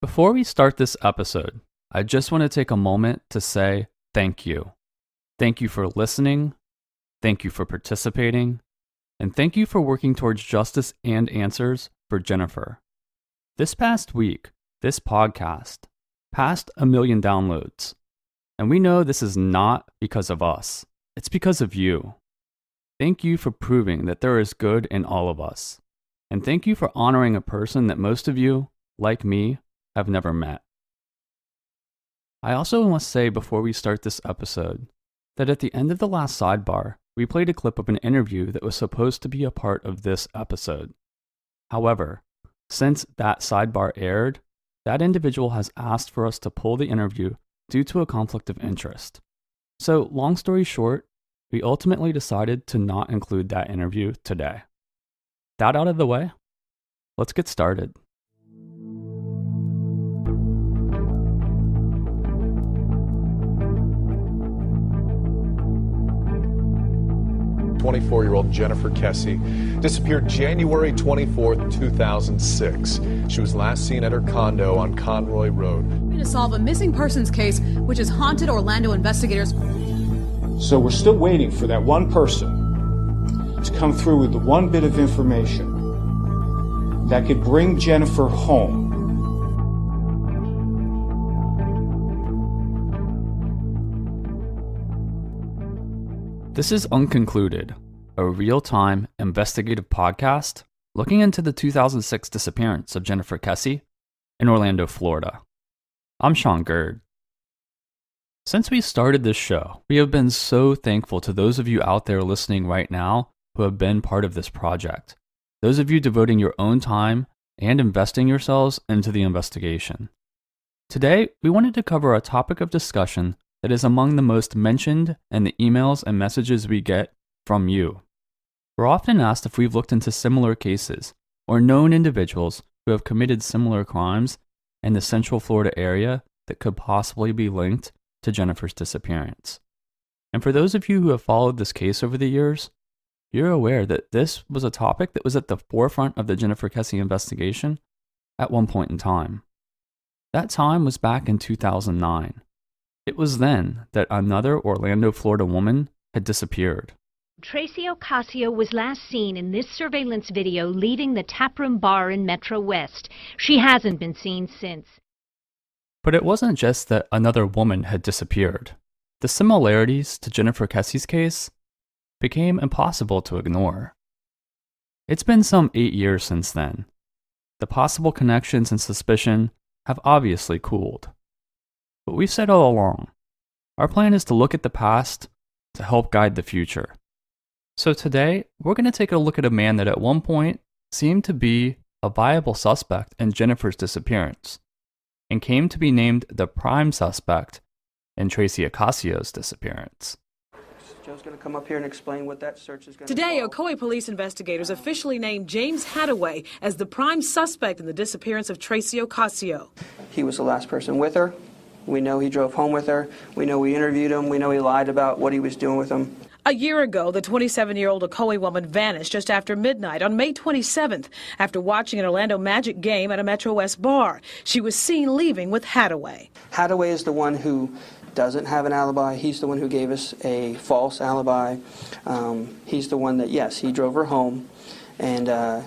Before we start this episode, I just want to take a moment to say thank you. Thank you for listening, thank you for participating, and thank you for working towards justice and answers for Jennifer. This past week, this podcast passed 1 million downloads, and we know this is not because of us, it's because of you. Thank you for proving that there is good in all of us, and thank you for honoring a person that most of you, like me, have never met. I also want to say before we start this episode that at the end of the last sidebar, we played a clip of an interview that was supposed to be a part of this episode. However, since that sidebar aired, that individual has asked for us to pull the interview due to a conflict of interest. So, long story short, we ultimately decided to not include that interview today. That out of the way, let's get started. 24-year-old Jennifer Kesse disappeared January 24th, 2006. She was last seen at her condo on Conroy Road. To solve a missing persons case which has haunted Orlando investigators. So we're still waiting for that one person to come through with the one bit of information that could bring Jennifer home. This is Unconcluded, a real-time investigative podcast looking into the 2006 disappearance of Jennifer Kesse in Orlando, Florida. I'm Sean Gerd. Since we started this show, we have been so thankful to those of you out there listening right now who have been part of this project. Those of you devoting your own time and investing yourselves into the investigation. Today, we wanted to cover a topic of discussion that is among the most mentioned in the emails and messages we get from you. We're often asked if we've looked into similar cases or known individuals who have committed similar crimes in the Central Florida area that could possibly be linked to Jennifer's disappearance. And for those of you who have followed this case over the years, you're aware that this was a topic that was at the forefront of the Jennifer Kesse investigation at one point in time. That time was back in 2009. It was then that another Orlando, Florida woman had disappeared. Tracy Ocasio was last seen in this surveillance video leaving the taproom bar in Metro West. She hasn't been seen since. But it wasn't just that another woman had disappeared. The similarities to Jennifer Kesse's case became impossible to ignore. It's been some 8 years since then. The possible connections and suspicion have obviously cooled. But we've said all along, our plan is to look at the past to help guide the future. So today, we're going to take a look at a man that at one point seemed to be a viable suspect in Jennifer's disappearance, and came to be named the prime suspect in Tracy Ocasio's disappearance. Joe's going to come up here and explain what that search is going to Today, involve. Ocoee police investigators officially named James Hataway as the prime suspect in the disappearance of Tracy Ocasio. He was the last person with her. We know he drove home with her. We know we interviewed him. We know he lied about what he was doing with them. A year ago, the 27-year-old Ocoee woman vanished just after midnight on May 27th after watching an Orlando Magic game at a Metro West bar. She was seen leaving with Hataway. Hataway is the one who doesn't have an alibi. He's the one who gave us a false alibi. He's the one that, yes, he drove her home. And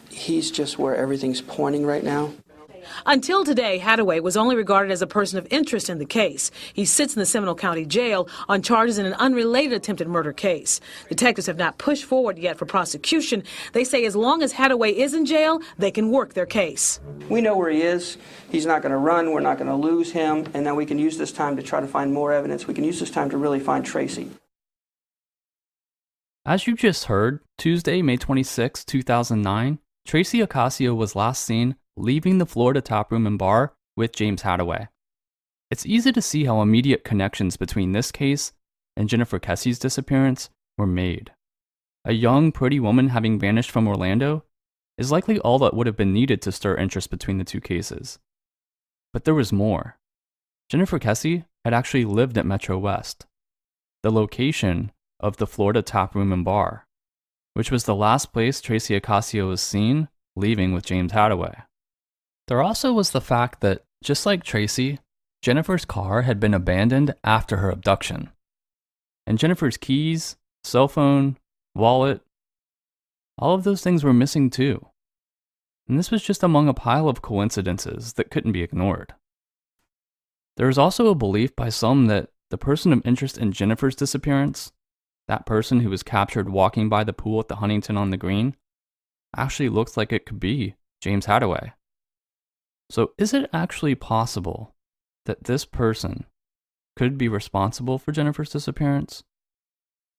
he's just where everything's pointing right now. Until today, Hataway was only regarded as a person of interest in the case. He sits in the Seminole County Jail on charges in an unrelated attempted murder case. Detectives have not pushed forward yet for prosecution. They say as long as Hataway is in jail, they can work their case. We know where he is. He's not going to run. We're not going to lose him. And now we can use this time to try to find more evidence. We can use this time to really find Tracy. As you just heard, Tuesday, May 26, 2009, Tracy Ocasio was last seen leaving the Florida taproom and bar with James Hataway. It's easy to see how immediate connections between this case and Jennifer Kesse's disappearance were made. A young, pretty woman having vanished from Orlando is likely all that would have been needed to stir interest between the two cases. But there was more. Jennifer Kesse had actually lived at Metro West, the location of the Florida taproom and bar, which was the last place Tracy Ocasio was seen leaving with James Hataway. There also was the fact that, just like Tracy, Jennifer's car had been abandoned after her abduction. And Jennifer's keys, cell phone, wallet, all of those things were missing too. And this was just among a pile of coincidences that couldn't be ignored. There is also a belief by some that the person of interest in Jennifer's disappearance, that person who was captured walking by the pool at the Huntington on the Green, actually looks like it could be James Hataway. So is it actually possible that this person could be responsible for Jennifer's disappearance?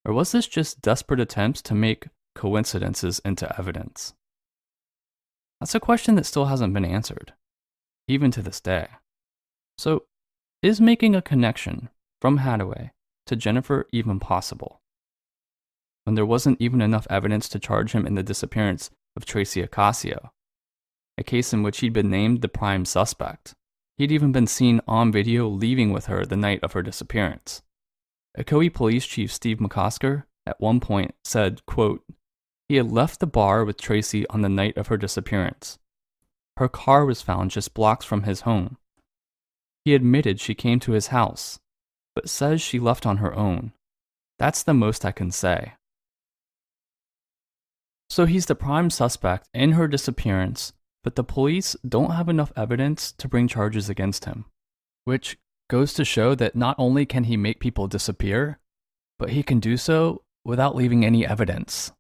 Or was this just desperate attempts to make coincidences into evidence? That's a question that still hasn't been answered, even to this day. So, is making a connection from Hataway to Jennifer even possible, when there wasn't even enough evidence to charge him in the disappearance of Tracy Ocasio, a case in which he'd been named the prime suspect? He'd even been seen on video leaving with her the night of her disappearance. Ocoee Police Chief Steve McCosker at one point said, quote, "He had left the bar with Tracy on the night of her disappearance. Her car was found just blocks from his home. He admitted she came to his house, but says she left on her own. That's the most I can say." So he's the prime suspect in her disappearance, but the police don't have enough evidence to bring charges against him, which goes to show that not only can he make people disappear, but he can do so without leaving any evidence.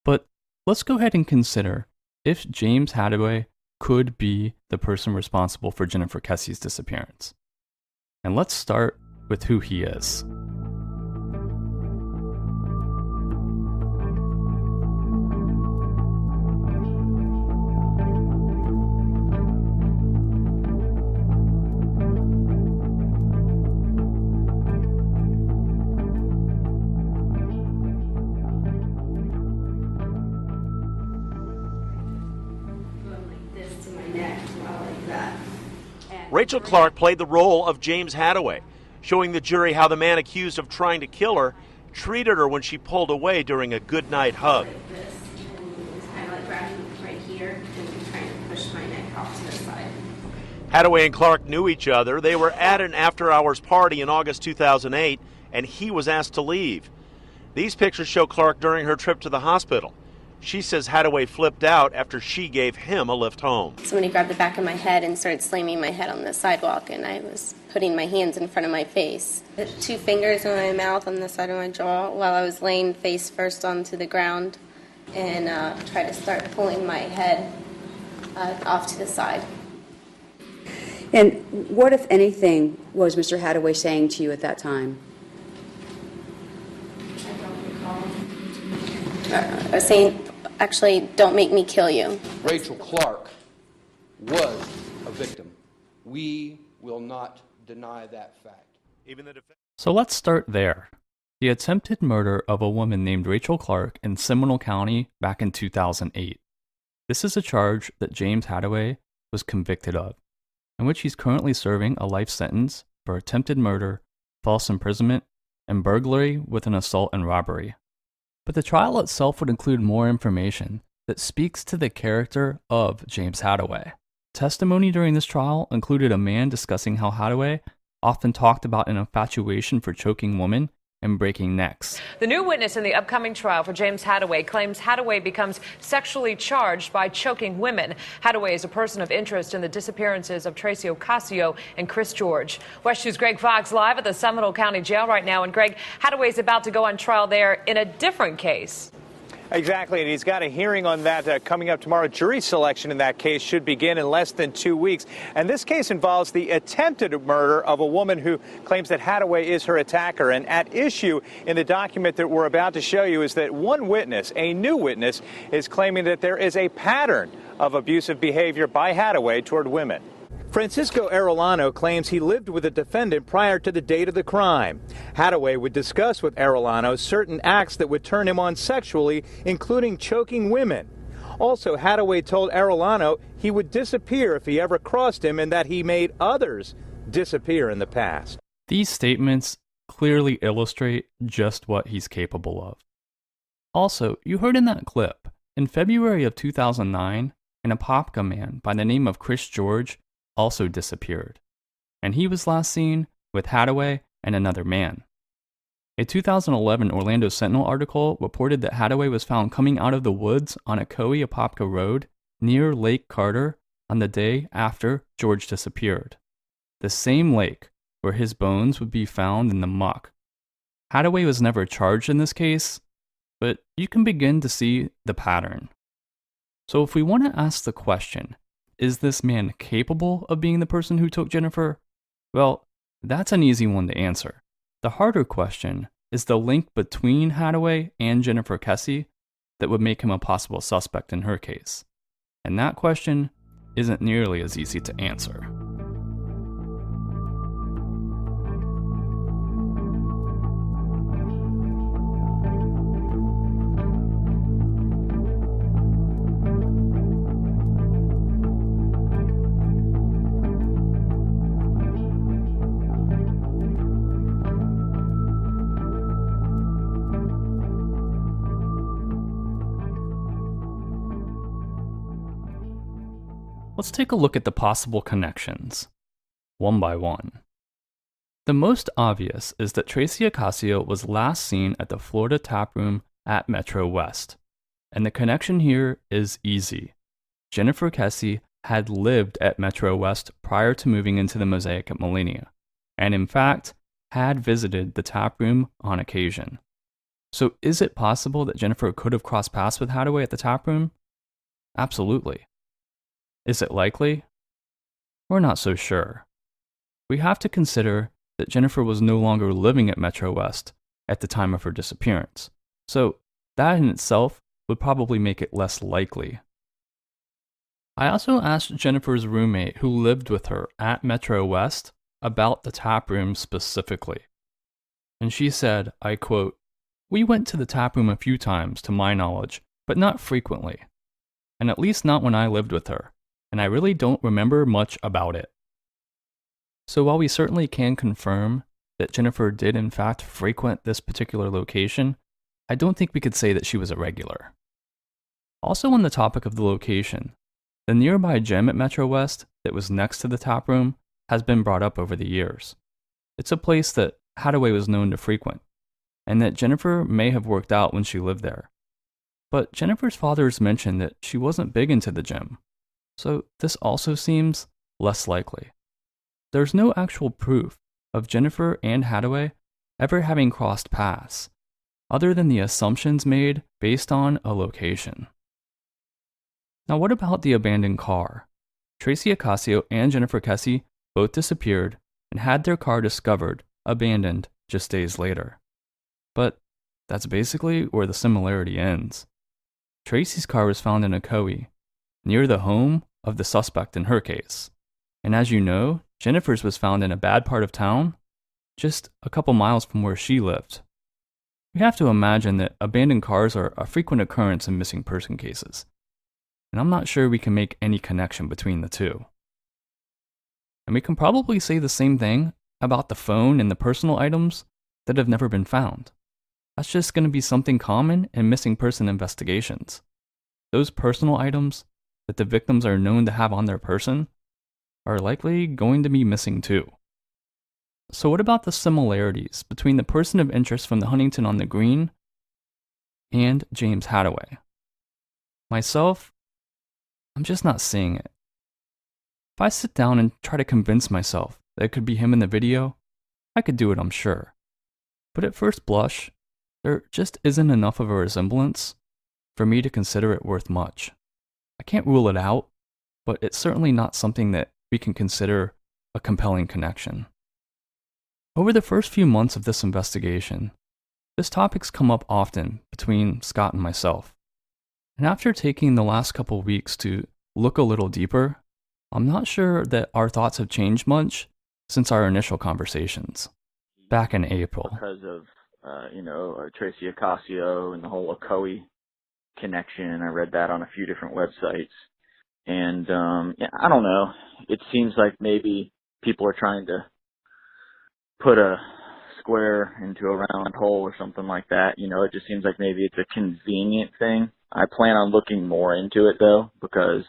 But let's go ahead and consider if James Hataway could be the person responsible for Jennifer Kesse's disappearance. And let's start with who he is. Rachel Clark played the role of James Hataway, showing the jury how the man accused of trying to kill her treated her when she pulled away during a goodnight hug. Like this, and he was kind of like grabbing right here and trying to push my neck off to the side. Hataway and Clark knew each other. They were at an after-hours party in August 2008, and he was asked to leave. These pictures show Clark during her trip to the hospital. She says Hataway flipped out after she gave him a lift home. Somebody grabbed the back of my head and started slamming my head on the sidewalk, and I was putting my hands in front of my face. Put 2 fingers in my mouth on the side of my jaw while I was laying face first onto the ground and tried to start pulling my head off to the side. And what, if anything, was Mr. Hataway saying to you at that time? I don't recall. I was saying, actually, don't make me kill you. Rachel Clark was a victim. We will not deny that fact. So let's start there. The attempted murder of a woman named Rachel Clark in Seminole County back in 2008. This is a charge that James Hataway was convicted of, in which he's currently serving a life sentence for attempted murder, false imprisonment, and burglary with an assault and robbery. But the trial itself would include more information that speaks to the character of James Hataway. Testimony during this trial included a man discussing how Hataway often talked about an infatuation for choking women and breaking necks. The new witness in the upcoming trial for James Hataway claims Hataway becomes sexually charged by choking women. Hataway is a person of interest in the disappearances of Tracy Ocasio and Chris George. West 2's Greg Fox live at the Seminole County Jail right now. And Greg, Hataway is about to go on trial there in a different case. Exactly, and he's got a hearing on that coming up tomorrow. Jury selection in that case should begin in less than 2 weeks. And this case involves the attempted murder of a woman who claims that Hataway is her attacker. And at issue in the document that we're about to show you is that one witness, a new witness, is claiming that there is a pattern of abusive behavior by Hataway toward women. Francisco Arellano claims he lived with the defendant prior to the date of the crime. Hataway would discuss with Arellano certain acts that would turn him on sexually, including choking women. Also, Hataway told Arellano he would disappear if he ever crossed him and that he made others disappear in the past. These statements clearly illustrate just what he's capable of. Also, you heard in that clip, in February of 2009, an Apopka man by the name of Chris George also disappeared, and he was last seen with Hataway and another man. A 2011 Orlando Sentinel article reported that Hataway was found coming out of the woods on Ocoee-Apopka Road near Lake Carter on the day after George disappeared, the same lake where his bones would be found in the muck. Hataway was never charged in this case, but you can begin to see the pattern. So if we want to ask the question, is this man capable of being the person who took Jennifer? Well, that's an easy one to answer. The harder question is the link between Hataway and Jennifer Kesse that would make him a possible suspect in her case. And that question isn't nearly as easy to answer. Let's take a look at the possible connections, one by one. The most obvious is that Tracy Ocasio was last seen at the Florida Tap Room at Metro West, and the connection here is easy. Jennifer Kesse had lived at Metro West prior to moving into the Mosaic at Millenia, and in fact, had visited the tap room on occasion. So is it possible that Jennifer could have crossed paths with Hataway at the tap room? Absolutely. Is it likely? We're not so sure. We have to consider that Jennifer was no longer living at Metro West at the time of her disappearance, so that in itself would probably make it less likely. I also asked Jennifer's roommate who lived with her at Metro West about the tap room specifically. And she said, I quote, "We went to the tap room a few times to my knowledge, but not frequently. And at least not when I lived with her. And I really don't remember much about it." So while we certainly can confirm that Jennifer did in fact frequent this particular location, I don't think we could say that she was a regular. Also on the topic of the location, the nearby gym at Metro West that was next to the tap room has been brought up over the years. It's a place that Hataway was known to frequent, and that Jennifer may have worked out when she lived there. But Jennifer's father's mentioned that she wasn't big into the gym. So this also seems less likely. There's no actual proof of Jennifer and Hataway ever having crossed paths, other than the assumptions made based on a location. Now what about the abandoned car? Tracy Ocasio and Jennifer Kesse both disappeared and had their car discovered, abandoned, just days later. But that's basically where the similarity ends. Tracy's car was found in Ocoee, near the home of the suspect in her case. And as you know, Jennifer's was found in a bad part of town, just a couple miles from where she lived. We have to imagine that abandoned cars are a frequent occurrence in missing person cases, and I'm not sure we can make any connection between the two. And we can probably say the same thing about the phone and the personal items that have never been found. That's just going to be something common in missing person investigations. Those personal items that the victims are known to have on their person are likely going to be missing too. So what about the similarities between the person of interest from the Huntington on the Green and James Hataway? Myself, I'm just not seeing it. If I sit down and try to convince myself that it could be him in the video, I could do it, I'm sure. But at first blush, there just isn't enough of a resemblance for me to consider it worth much. I can't rule it out, but it's certainly not something that we can consider a compelling connection. Over the first few months of this investigation, this topic's come up often between Scott and myself. And after taking the last couple weeks to look a little deeper, I'm not sure that our thoughts have changed much since our initial conversations back in April. Because of, Tracy Ocasio and the whole Ocoee connection. I read that on a few different websites. And, I don't know. It seems like maybe people are trying to put a square into a round hole or something like that. It just seems like maybe it's a convenient thing. I plan on looking more into it, though, because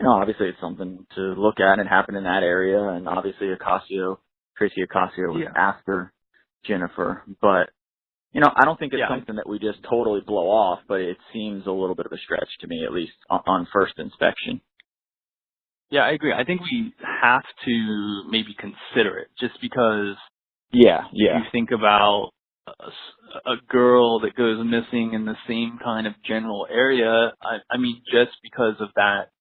obviously it's something to look at. It happened in that area, and obviously Tracy Ocasio was after Jennifer. But, I don't think it's something that we just totally blow off, but it seems a little bit of a stretch to me, at least on first inspection. Yeah, I agree. I think we have to maybe consider it just because if you think about a girl that goes missing in the same kind of general area, I mean, just because of that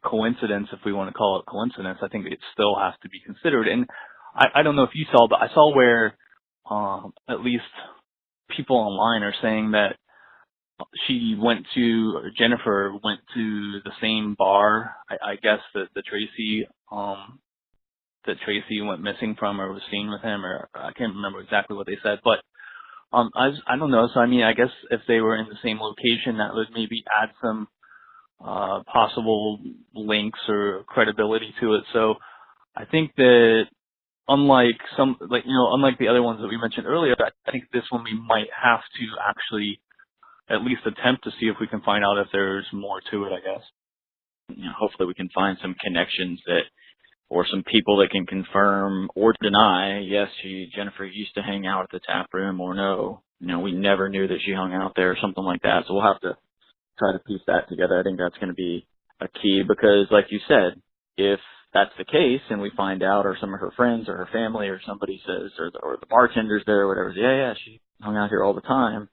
coincidence, if we want to call it coincidence, I think it still has to be considered. And I don't know if you saw, but I saw where at least people online are saying that Jennifer went to the same bar, I guess that Tracy went missing from or was seen with him, or I can't remember exactly what they said, but I don't know. So I mean, I guess if they were in the same location, that would maybe add some possible links or credibility to it. So I think that unlike the other ones that we mentioned earlier, I think this one we might have to actually at least attempt to see if we can find out if there's more to it, I guess. Hopefully we can find some connections or some people that can confirm or deny, yes, Jennifer used to hang out at the tap room, or no, we never knew that she hung out there, or something like that. So we'll have to try to piece that together. I think that's going to be a key because, like you said, if that's the case and we find out, or some of her friends or her family or somebody says, or the bartender's there or whatever, she hung out here all the time.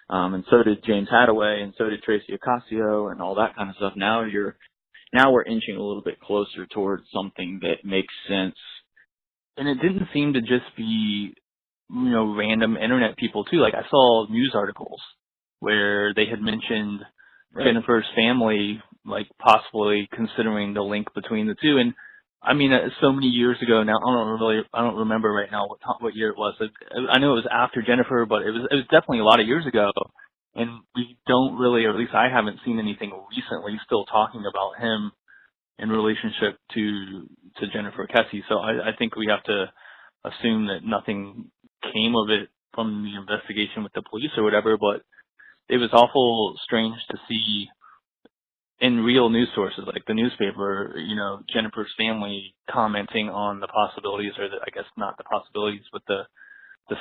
And so did James Hataway, and so did Tracy Ocasio, and all that kind of stuff. Now we're inching a little bit closer towards something that makes sense. And it didn't seem to just be, random internet people too. Like I saw news articles where they had mentioned Jennifer's family, like possibly considering the link between the two. And I mean, so many years ago now, I don't remember right now what year it was. I know it was after Jennifer, but it was definitely a lot of years ago. And we don't really, or at least I haven't seen anything recently still talking about him in relationship to Jennifer Kesse. So I think we have to assume that nothing came of it from the investigation with the police or whatever, but it was awful strange to see in real news sources like the newspaper, Jennifer's family commenting on the possibilities, or I guess not the possibilities, but the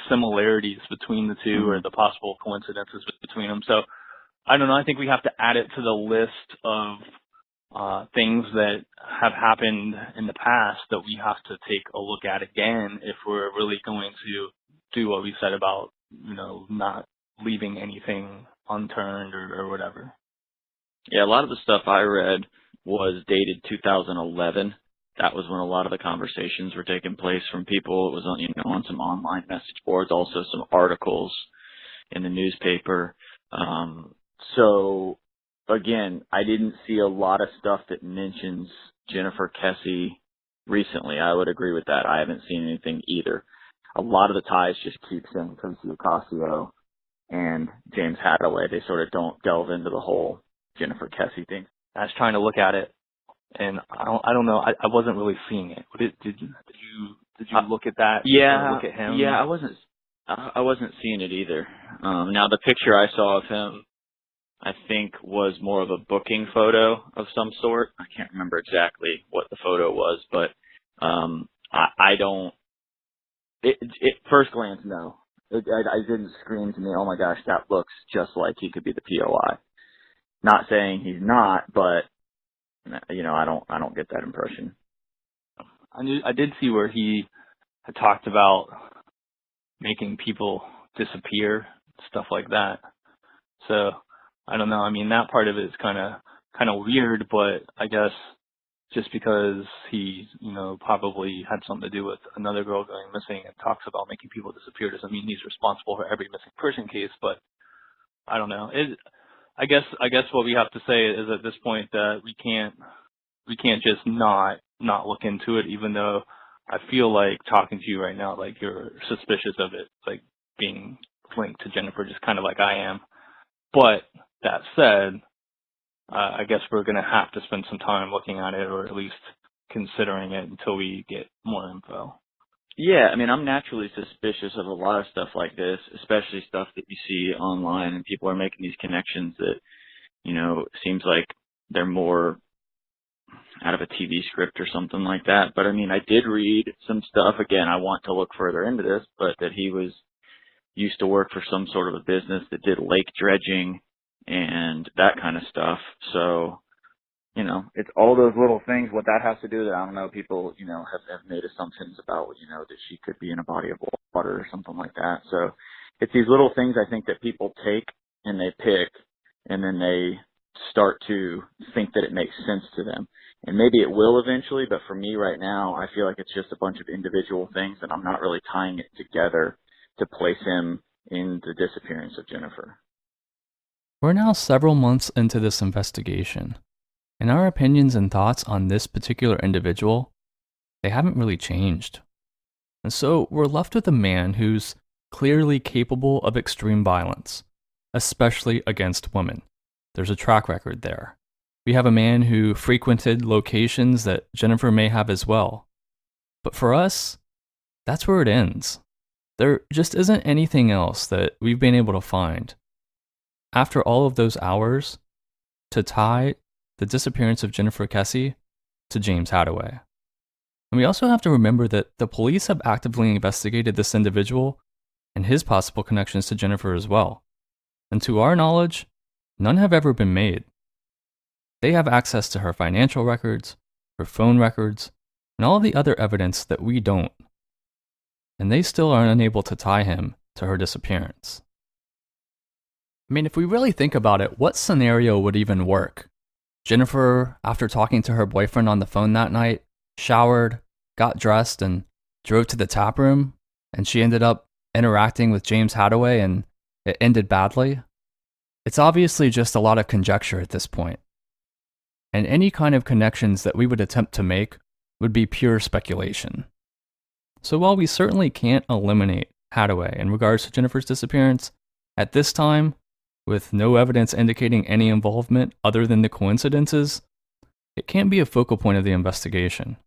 similarities between the two, or the possible coincidences between them. So I don't know. I think we have to add it to the list of things that have happened in the past that we have to take a look at again if we're really going to do what we said about, not leaving anything unturned or whatever. Yeah, a lot of the stuff I read was dated 2011. That was when a lot of the conversations were taking place from people. It was on, on some online message boards, also some articles in the newspaper. So again, I didn't see a lot of stuff that mentions Jennifer Kesse recently. I would agree with that. I haven't seen anything either. A lot of the ties just keep saying Tracy Ocasio and James Hataway. They sort of don't delve into the whole Jennifer Kesse thing. I was trying to look at it, and I don't know. I wasn't really seeing it. Did you look at that? Yeah, look at him. Yeah, I wasn't seeing it either. Now the picture I saw of him, I think, was more of a booking photo of some sort. I can't remember exactly what the photo was, but I don't. It first glance, no. I didn't scream to me, oh my gosh, that looks just like he could be the POI. Not saying he's not, but I don't get that impression. I did see where he had talked about making people disappear, stuff like that. So I don't know. I mean, that part of it is kind of weird, but I guess just because he, probably had something to do with another girl going missing and talks about making people disappear doesn't mean he's responsible for every missing person case. But I don't know. I guess what we have to say is at this point that we can't just not look into it, even though I feel like talking to you right now, like you're suspicious of it, like being linked to Jennifer, just kind of like I am. But that said, I guess we're going to have to spend some time looking at it, or at least considering it until we get more info. Yeah, I mean, I'm naturally suspicious of a lot of stuff like this, especially stuff that you see online and people are making these connections that, seems like they're more out of a TV script or something like that. But I mean, I did read some stuff. Again, I want to look further into this, but that he used to work for some sort of a business that did lake dredging and that kind of stuff. So, you know, it's all those little things. What that has to do with it, I don't know. People, you know, have made assumptions about, you know, that she could be in a body of water or something like that. So it's these little things I think that people take and they pick, and then they start to think that it makes sense to them. And maybe it will eventually, but for me right now, I feel like it's just a bunch of individual things, and I'm not really tying it together to place him in the disappearance of Jennifer. We're now several months into this investigation, and our opinions and thoughts on this particular individual, they haven't really changed. And so we're left with a man who's clearly capable of extreme violence, especially against women. There's a track record there. We have a man who frequented locations that Jennifer may have as well. But for us, that's where it ends. There just isn't anything else that we've been able to find, after all of those hours, to tie the disappearance of Jennifer Kesse to James Hataway. And we also have to remember that the police have actively investigated this individual and his possible connections to Jennifer as well. And to our knowledge, none have ever been made. They have access to her financial records, her phone records, and all of the other evidence that we don't. And they still are unable to tie him to her disappearance. I mean, if we really think about it, what scenario would even work? Jennifer, after talking to her boyfriend on the phone that night, showered, got dressed, and drove to the tap room, and she ended up interacting with James Hataway, and it ended badly. It's obviously just a lot of conjecture at this point. And any kind of connections that we would attempt to make would be pure speculation. So while we certainly can't eliminate Hataway in regards to Jennifer's disappearance, at this time, with no evidence indicating any involvement other than the coincidences, it can't be a focal point of the investigation.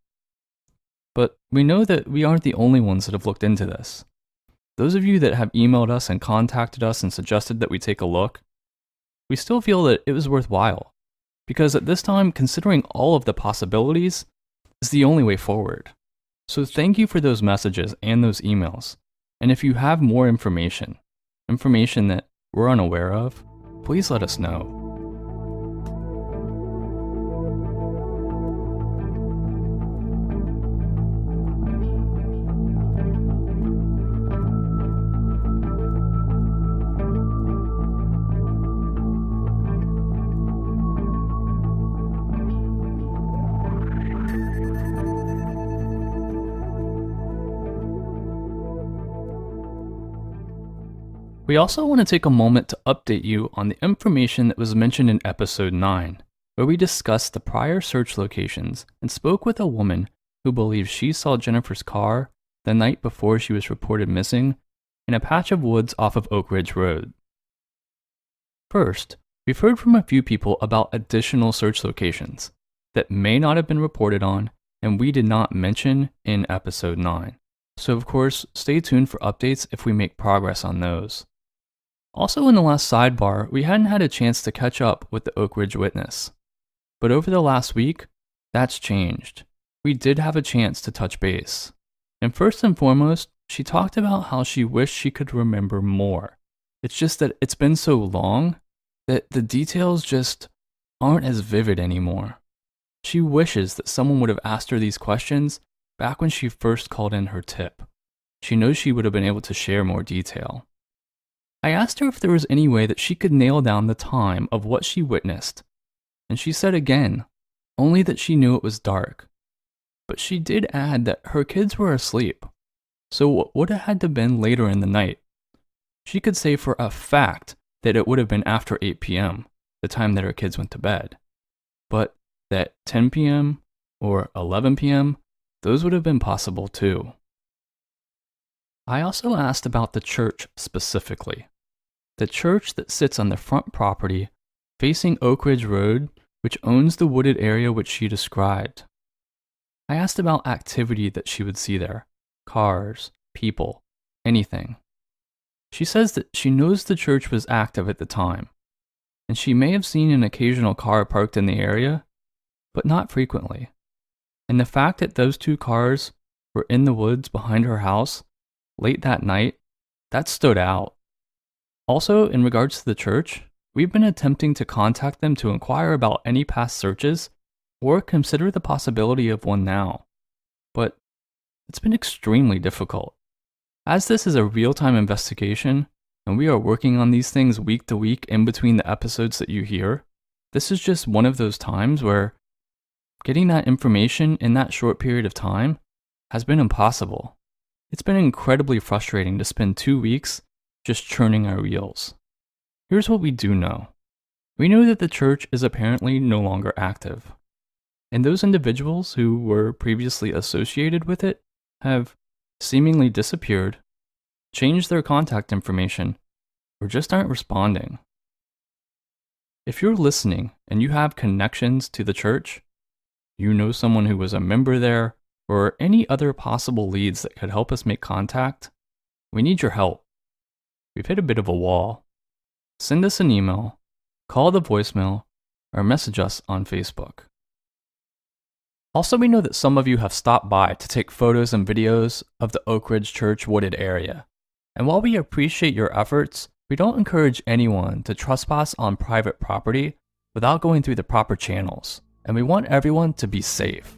But we know that we aren't the only ones that have looked into this. Those of you that have emailed us and contacted us and suggested that we take a look, we still feel that it was worthwhile, because at this time, considering all of the possibilities is the only way forward. So thank you for those messages and those emails. And if you have more information that we're unaware of, please let us know. We also want to take a moment to update you on the information that was mentioned in episode 9, where we discussed the prior search locations and spoke with a woman who believes she saw Jennifer's car the night before she was reported missing in a patch of woods off of Oak Ridge Road. First, we've heard from a few people about additional search locations that may not have been reported on and we did not mention in episode 9. So of course, stay tuned for updates if we make progress on those. Also in the last sidebar, we hadn't had a chance to catch up with the Oak Ridge witness. But over the last week, that's changed. We did have a chance to touch base. And first and foremost, she talked about how she wished she could remember more. It's just that it's been so long that the details just aren't as vivid anymore. She wishes that someone would have asked her these questions back when she first called in her tip. She knows she would have been able to share more detail. I asked her if there was any way that she could nail down the time of what she witnessed, and she said again, only that she knew it was dark. But she did add that her kids were asleep, so it would have had to have been later in the night. She could say for a fact that it would have been after 8 p.m., the time that her kids went to bed. But that 10 p.m. or 11 p.m., those would have been possible too. I also asked about the church specifically. The church that sits on the front property facing Oak Ridge Road, which owns the wooded area which she described. I asked about activity that she would see there, cars, people, anything. She says that she knows the church was active at the time, and she may have seen an occasional car parked in the area, but not frequently. And the fact that those 2 cars were in the woods behind her house late that night, that stood out. Also, in regards to the church, we've been attempting to contact them to inquire about any past searches or consider the possibility of one now. But it's been extremely difficult. As this is a real-time investigation, and we are working on these things week to week in between the episodes that you hear, this is just one of those times where getting that information in that short period of time has been impossible. It's been incredibly frustrating to spend 2 weeks just churning our wheels. Here's what we do know. We know that the church is apparently no longer active, and those individuals who were previously associated with it have seemingly disappeared, changed their contact information, or just aren't responding. If you're listening and you have connections to the church, you know someone who was a member there, or any other possible leads that could help us make contact, we need your help. We've hit a bit of a wall. Send us an email, call the voicemail, or message us on Facebook. Also, we know that some of you have stopped by to take photos and videos of the Oak Ridge Church wooded area. And while we appreciate your efforts, we don't encourage anyone to trespass on private property without going through the proper channels, and we want everyone to be safe.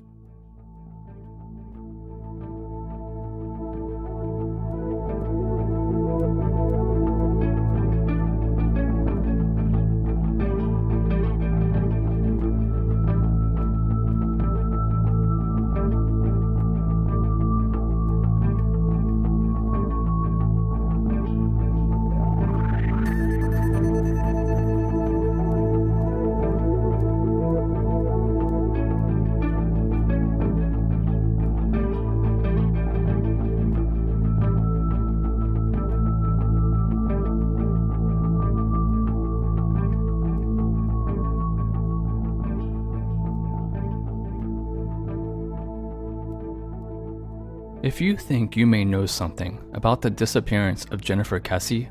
If you think you may know something about the disappearance of Jennifer Kesse,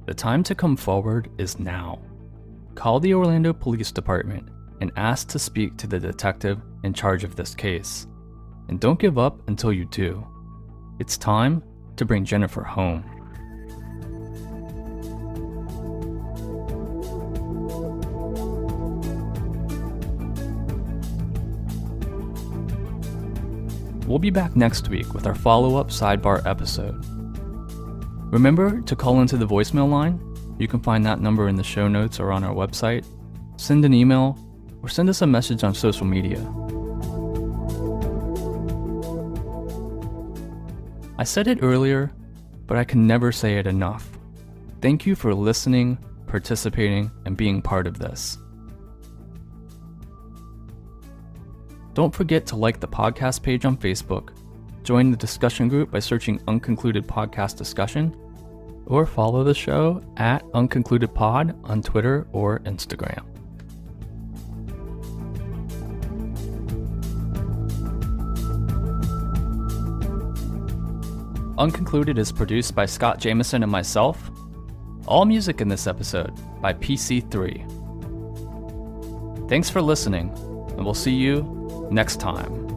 the time to come forward is now. Call the Orlando Police Department and ask to speak to the detective in charge of this case. And don't give up until you do. It's time to bring Jennifer home. We'll be back next week with our follow-up sidebar episode. Remember to call into the voicemail line. You can find that number in the show notes or on our website. Send an email or send us a message on social media. I said it earlier, but I can never say it enough. Thank you for listening, participating, and being part of this. Don't forget to like the podcast page on Facebook, join the discussion group by searching Unconcluded Podcast Discussion, or follow the show at UnconcludedPod on Twitter or Instagram. Unconcluded is produced by Scott Jameson and myself. All music in this episode by PC3. Thanks for listening, and we'll see you next time.